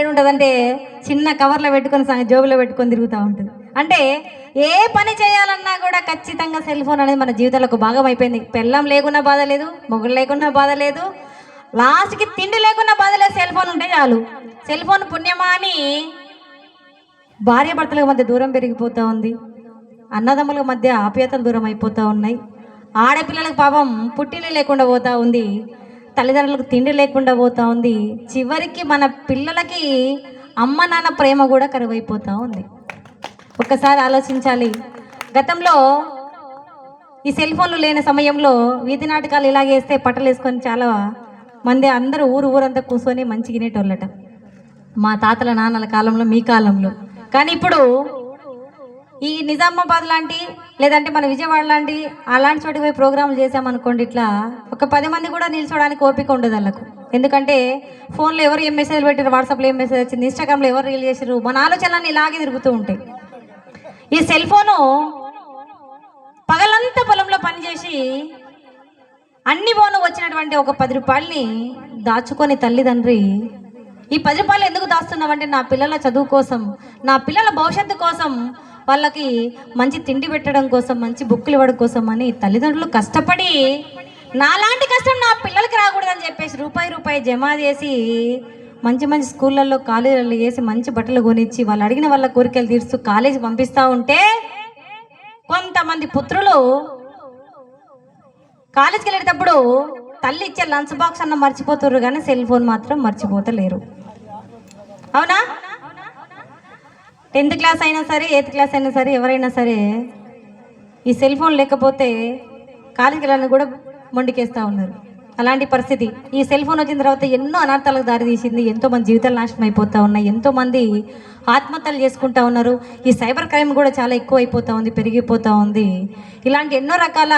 ఉంటుందంటే చిన్న కవర్లో పెట్టుకొని జోబులో పెట్టుకొని తిరుగుతూ ఉంటుంది. అంటే ఏ పని చేయాలన్నా కూడా ఖచ్చితంగా సెల్ ఫోన్ అనేది మన జీవితంలో ఒక భాగం అయిపోయింది. పెళ్ళం లేకున్నా బాధ లేదు, మొగుడు లేకున్నా బాధ లేదు, లాస్ట్కి తిండి లేకున్నా బాధ లేదు, సెల్ ఫోన్ ఉంటే చాలు. సెల్ ఫోన్ పుణ్యమా అని భార్యాభర్తల మధ్య దూరం పెరిగిపోతూ ఉంది, అన్నదమ్ముల మధ్య ఆప్యాయతలు దూరం అయిపోతూ ఉన్నాయి, ఆడపిల్లలకు పాపం పుట్టిల్లు లేకుండా పోతూ ఉంది, తల్లిదండ్రులకు తిండి లేకుండా పోతూ ఉంది, చివరికి మన పిల్లలకి అమ్మ నాన్న ప్రేమ కూడా కరువైపోతూ ఉంది. ఒక్కసారి ఆలోచించాలి. గతంలో ఈ సెల్ ఫోన్లు లేని సమయంలో వీధి నాటకాలు ఇలాగేస్తే పట్టలు వేసుకొని చాలా మంది అందరూ ఊరంతా కూర్చొని మంచి తినేటోళ్ళట, మా తాతల నాన్నల కాలంలో, మీ కాలంలో. కానీ ఇప్పుడు ఈ నిజామాబాద్ లాంటి లేదంటే మన విజయవాడ లాంటి అలాంటి చోటికి పోయి ప్రోగ్రాంలు చేసామనుకోండి, ఇట్లా ఒక 10 మంది కూడా నిల్చోడానికి ఓపిక ఉండదు వాళ్ళకు. ఎందుకంటే ఫోన్లో ఎవరు ఏం మెసేజ్ పెట్టారు, వాట్సాప్లో ఏం మెసేజ్ వచ్చింది, ఇన్స్టాగ్రామ్లో ఎవరు రీల్ చేసారు, మన ఆలోచనలన్నీ ఇలాగే తిరుగుతూ ఉంటాయి. ఈ సెల్ ఫోను పగలంతా పొలంలో పనిచేసి అన్ని పోను వచ్చినటువంటి ఒక 10 రూపాయలని దాచుకొని తల్లిదండ్రి, ఈ 10 రూపాయలు ఎందుకు దాస్తున్నామంటే నా పిల్లల చదువు కోసం, నా పిల్లల భవిష్యత్తు కోసం, వాళ్ళకి మంచి తిండి పెట్టడం కోసం, మంచి బుక్కులు ఇవ్వడం కోసం అని తల్లిదండ్రులు కష్టపడి నాలాంటి కష్టం నా పిల్లలకి రాకూడదని చెప్పేసి రూపాయి జమ చేసి మంచి మంచి స్కూళ్ళల్లో, కాలేజీలలో వేసి మంచి బట్టలు కొనిచ్చి వాళ్ళు అడిగిన వాళ్ళ కోరికలు తీరుస్తూ కాలేజీ పంపిస్తూ ఉంటే, కొంతమంది పుత్రులు కాలేజీకి వెళ్ళేటప్పుడు తల్లి ఇచ్చే లంచ్ బాక్స్ అన్న మర్చిపోతున్నారు, కానీ సెల్ ఫోన్ మాత్రం మర్చిపోతలేరు. అవునా? 10th క్లాస్ అయినా సరే, 8th క్లాస్ అయినా సరే, ఎవరైనా సరే ఈ సెల్ ఫోన్ లేకపోతే కాలేజీకి వెళ్ళాలని కూడా మొండికేస్తూ ఉన్నారు. అలాంటి పరిస్థితి. ఈ సెల్ ఫోన్ వచ్చిన తర్వాత ఎన్నో అనర్థాలకు దారితీసింది, ఎంతోమంది జీవితాలు నాశనం అయిపోతూ ఉన్నాయి, ఎంతోమంది ఆత్మహత్యలు చేసుకుంటూ ఉన్నారు, ఈ సైబర్ క్రైమ్ కూడా చాలా ఎక్కువ అయిపోతూ ఉంది, పెరిగిపోతూ ఉంది. ఇలాంటి ఎన్నో రకాల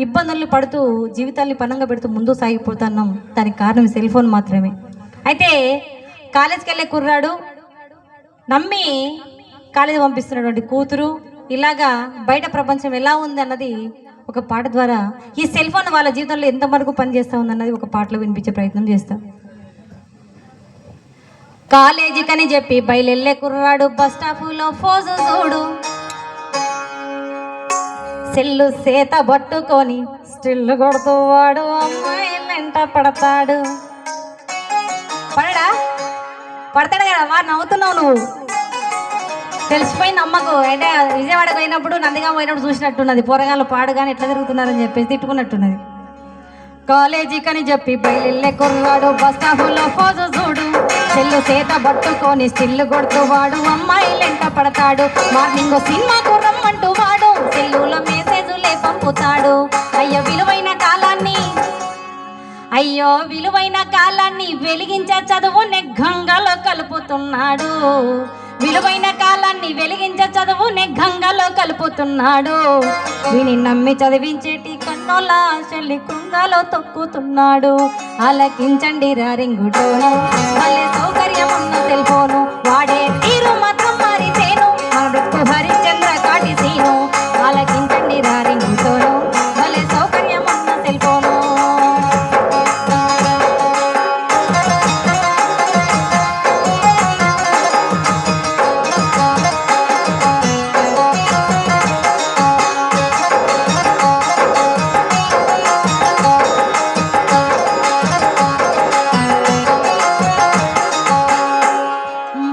ఇబ్బందులు పడుతూ జీవితాన్ని పనంగా పెడుతూ ముందు సాగిపోతున్నాం. దానికి కారణం సెల్ ఫోన్ మాత్రమే. అయితే కాలేజీకి వెళ్ళే కుర్రాడు నమ్మి కాలేజీ పంపిస్తున్నటువంటి కూతురు, ఇలాగా బయట ప్రపంచం ఎలా ఉంది అన్నది ఒక పాట ద్వారా, ఈ సెల్ ఫోన్ వాళ్ళ జీవితంలో ఎంతవరకు పనిచేస్తూ ఉందన్నది ఒక పాటలో వినిపించే ప్రయత్నం చేస్తాం. కాలేజీకని చెప్పి బయలుళ్ళే కుర్రాడు బస్ స్టాపులో ఫోజు చూడు, సెల్లు సేత పట్టుకొని స్టిల్లు కొడుతూ వాడు అమ్మాయిలంట పడతాడు. పడతాడు కదా, వాడు నవ్వుతున్నావు నువ్వు, తెలిసిపోయింది అమ్మకు. అంటే విజయవాడకు పోయినప్పుడు, నందిగా పోయినప్పుడు చూసినట్టున్నది, పోరగాళ్ళు పాడుగాని ఎట్లా తిరుగుతున్నారని చెప్పేసి తిట్టుకున్నట్టున్నది. కాలేజీకని చెప్పి బయలుళ్ళే కుర్రాడు బస్ స్టాపులో ఫోజు చూడు, సెల్లు సేత పట్టుకొని స్టిల్లు కొడుతూ వాడు అమ్మాయిలంట పడతాడు. మార్నింగ్ సినిమాకు రమ్మంటూ వాడు సెల్లులో మెసేజులే పంపుతాడు. అయ్యో విలువైన కాలాన్ని వెలిగించే చదువుని గంగలో కలుపుతున్నాడు, విలువైన కాలాన్ని వెలిగించే చదువుని గంగలో కలుపుతున్నాడు. వీని నమ్మి చదివించేటి కన్నోళ్ళ చెల్లి కుంగలో తొక్కుతున్నాడు. ఆలకించండి రారింగుటోను, మళ్ళీ సౌకర్యం ఉన్న సెల్ ఫోను, వాడే తీరు మాత్రం మారితేను మన డుక్కు హరిశ్చంద్ర కాటి సీను. ఆలకించండి రారింగుటోను, మళ్ళీ సౌకర్యం ఉన్న సెల్ ఫోను.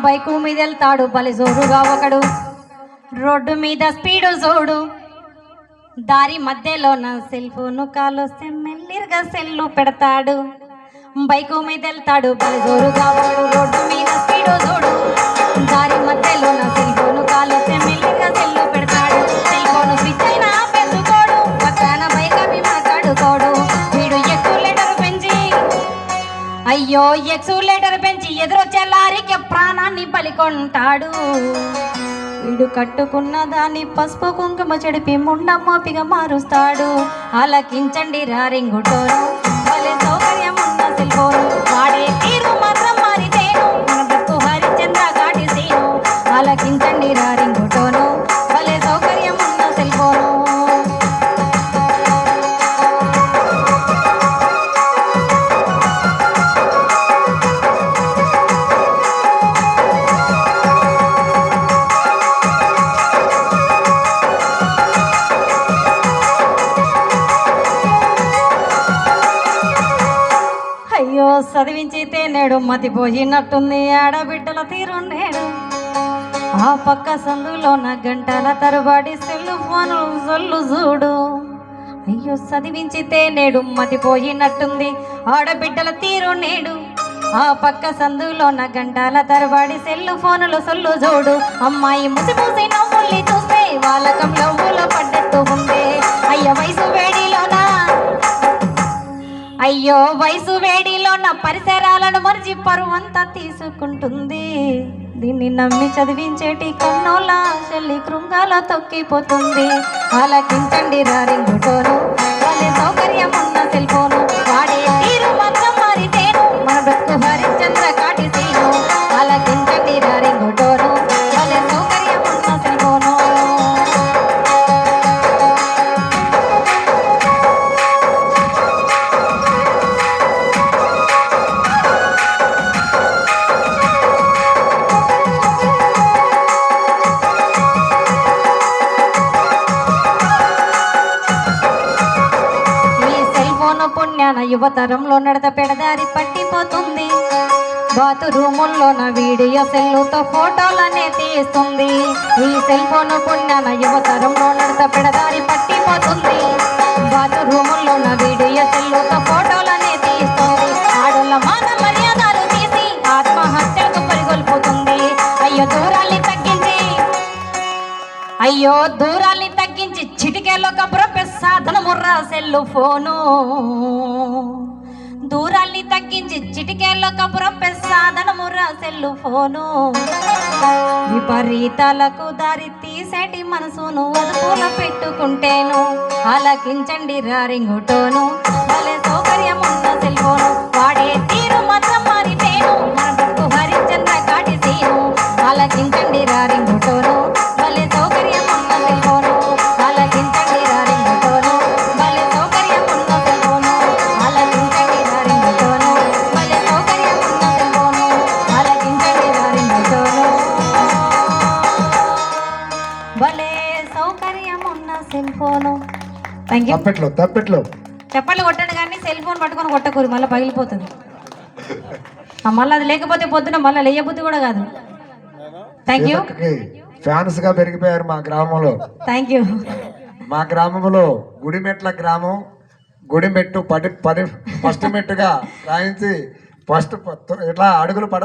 బైకు మీద వెళ్తాడు బలి జోరుగా ఒకడు, రోడ్డు మీద స్పీడు చూడు, దారి మధ్యలో నా సెల్ ఫోను కాలొస్తే మెల్లిగా సెల్లు పెడతాడు. బైకు మీద వెళ్తాడు బలి జోరుగా ఒకడు, రోడ్డు మీద స్పీడు చూడు, దారి మధ్యలో నా సెల్ ఫోను కాలొస్తే మెల్లిగా సెల్లు పెడతాడు. సెల్ ఫోను స్విచ్ అయినా పెట్టుకోడు, పక్కన బైక్ అవి మాట్లాడుకోడు. వీడు ఎక్సులేటర్ పెంచి, అయ్యో ఎక్సులేటర్ పెంచి ఎదురొచ్చే లారీకి ప్రాణాన్ని బలికొంటాడు. వీడు కట్టుకున్న దాన్ని పసుపు కుంకుమ చెడిపి ముండమ్మోపిగా మారుస్తాడు. ఆలకించండి రారింగుటోను, భలే సౌకర్యం ఉన్న సెల్ ఫోను, వాడే తీరు మాత్రం మారితేను మన దుక్కు హరిశ్చంద్ర కాటి సీను. ఆలకించండి రారింగుటోను, భలే సౌకర్యం ఉన్న సెల్ ఫోను. నేడు మతిపోయినట్టుంది ఆడబిడ్డల తీరు నేడు ఆ పక్క సందులోన గంటల తరబడి సెల్లు ఫోను సొల్లు చూడు అయ్యో చదివించితే నేడు మతిపోయినట్టుంది ఆడబిడ్డల తీరు నేడు ఆ పక్క సందులోన గంటల తరబడి సెల్లు ఫోనులు సొల్లు చూడు అమ్మాయి ముసి ముసి నవ్వుల్ని చూస్తే వాళ్ళకంలో ఊలో పడ్డట్టు ఉందే అయ్యో వయసు వేడిలోన పరిసరాలను మరిచి పరువంతా తీసుకుంటుంది దీన్ని నమ్మి చదివించేటి కన్నోల చెల్లి కృంగాల తొక్కిపోతుంది ఆలకించండి రారింగుటోను వాళ్ళే సౌకర్యం ఉన్న సెల్ఫోను వాడే తీరు మాత్రం మారితేను మన బ్రతుకు హరిశ్చంద్ర కాటిసీను ఆలకించండి రారింగుటోను వాళ్ళే సౌకర్యం ఉన్న సెల్ఫోను పుణ్యాన యువతరంలో నడత పెడదారి పట్టిపోతుంది బాత్రూముల్లోన వీడియో సెల్లుతో ఫోటోలనే తీస్తుంది ఈ సెల్ ఫోన్ పుణ్యాన యువతరంలో నడత పెడదారి పట్టిపోతుంది బాత్రూముల్లోన వీడియో సెల్లుతో ఫోటోలనే తీస్తుంది ఆడోళ్ళ మాన మర్యాదలు తీసి ఆత్మహత్యకు పరిగొల్పుతుంది అయ్యో దూరాల్ని తగ్గించి చిటికేలో కబురపే సాధనముర్రా సెల్లు ఫోను దూరాల్ని తగ్గించి చిటికేలో కబురపే సాధనముర్రా సెల్లు ఫోను విపరీతాలకు దారి తీసేటి మనసును అదుపులో పెట్టుకుంటేను ఆలకించండి రారింగుటోను భలే సౌకర్యం ఉన్న సెల్ ఫోను వాడే తీరు మాత్రం మారితేను మన బతుకు హరిశ్చంద్ర కాటిసీను ఆలకించండి రారింగుటోను భలే సౌకర్యం ఉన్న సెల్ ఫోను ఆలకించండి రారింగుటోను భలే సౌకర్యం ఉన్న సెల్ ఫోను ఆలకించండి రారింగుటోను భలే సౌకర్యం ఉన్న సెల్ ఫోను ఆలకించండి రారింగుటోను భలే సౌకర్యం ఉన్న సెల్ ఫోను. Thank you. తప్పెట్లో చెప్పలు కొట్టండి కానీ సెల్ ఫోన్ పట్టుకొని కొట్టకూరు మళ్ళీ పగిలిపోతుంది మళ్ళీ అది లేకపోతే పొద్దున మళ్ళీ లేయబుద్ధి కూడా కాదు. Thank you. ఫ్యాన్స్ గా పెరిగిపోయారు మా గ్రామంలో. Thank you. మా గ్రామంలో గుడిమెట్ల గ్రామం గుడిమెట్టు ఫస్ట్ మెట్టుగా రాయించి ఫస్ట్ ఇట్లా అడుగులు